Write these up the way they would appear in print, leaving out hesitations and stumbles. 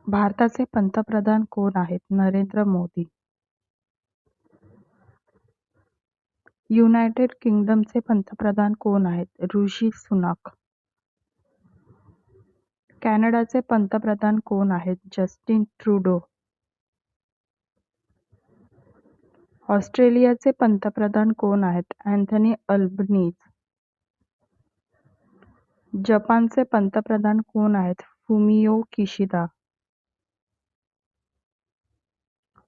भारताचे पंतप्रधान कोण आहेत? नरेंद्र मोदी. युनायटेड किंगडमचे पंतप्रधान कोण आहेत? ऋषी सुनक. कॅनडाचे पंतप्रधान कोण आहेत? Justin Trudeau. ऑस्ट्रेलियाचे पंतप्रधान कोण आहेत? अँथनी अल्बनीझ. जपानचे पंतप्रधान कोण आहेत? Fumio Kishida.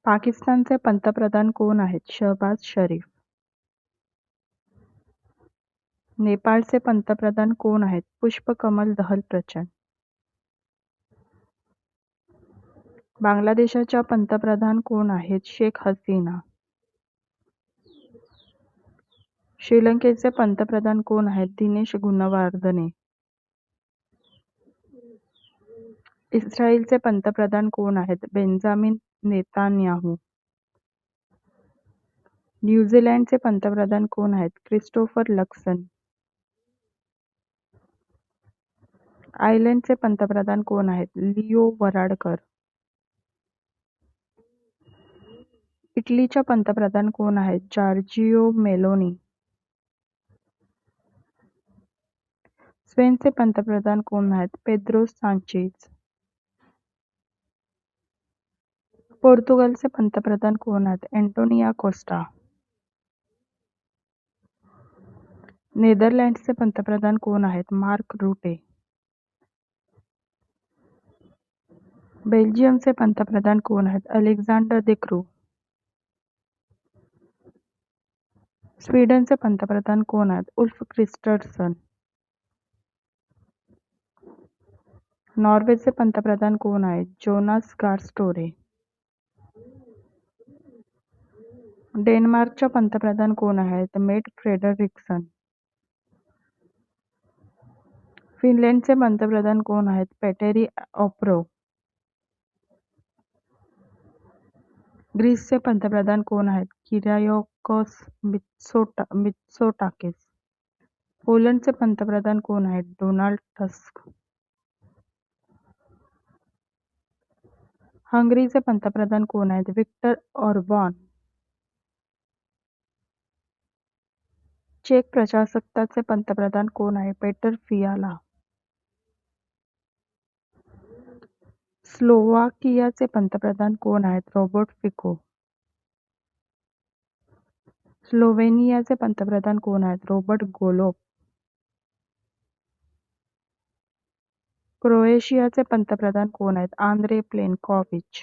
पाकिस्तानचे पंतप्रधान कोण आहेत? शहबाज शरीफ. नेपाळचे पंतप्रधान कोण आहेत? पुष्पकमल दहल प्रचंड. बांगलादेशच्या पंतप्रधान कोण आहेत? शेख हसीना. श्रीलंकेचे पंतप्रधान कोण आहेत? दिनेश गुणवर्धने. इस्रायलचे पंतप्रधान कोण आहेत? Benjamin Netanyahu. न्यूझीलंडचे पंतप्रधान कोण आहेत? Christopher Luxon. आयर्लंडचे पंतप्रधान कोण आहेत? लिओ वराडकर. इटलीच्या पंतप्रधान कोण आहेत? Giorgio Meloni. स्पेनचे पंतप्रधान कोण आहेत? Pedro Sanchez. पोर्तुगालचे पंतप्रधान कोण आहेत? Antonio Costa. नेदरलँड्सचे पंतप्रधान कोण आहेत? मार्क रुटे. बेल्जियमचे पंतप्रधान कोण आहेत? अलेक्झांडर दे क्रू. स्वीडनचे पंतप्रधान कोण आहेत? Wolf Kristersson. नॉर्वेचे पंतप्रधान कोण आहेत? जोनास गार स्टोरे. डेन्मार्कच्या पंतप्रधान कोण आहेत? मेट फ्रेडरिक्सन. फिनलंडचे पंतप्रधान कोण आहेत? पेटेरी ऑर्पो. ग्रीसचे पंतप्रधान कोण आहेत? किरायोकस मित्सोटाकिस. पोलंडचे पंतप्रधान कोण आहेत? Donald task. हंगरीचे पंतप्रधान कोण आहेत? Victor Orbán. चेक प्रजासत्ताकाचे पंतप्रधान कोण आहे? पेटर फियाला. स्लोवाकियाचे पंतप्रधान कोण आहेत? रॉबर्ट फिको. स्लोव्हेनियाचे पंतप्रधान कोण आहेत? Robert Globe. क्रोएशियाचे पंतप्रधान कोण आहेत? आंद्रे प्लेनकॉविच.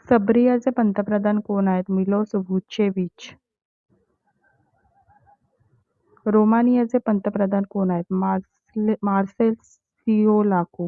सर्बियाचे पंतप्रधान कोण आहेत? मिलोस वुचेविच. रोमानियाचे पंतप्रधान कोण आहेत? मार्सेल सिओलाकू.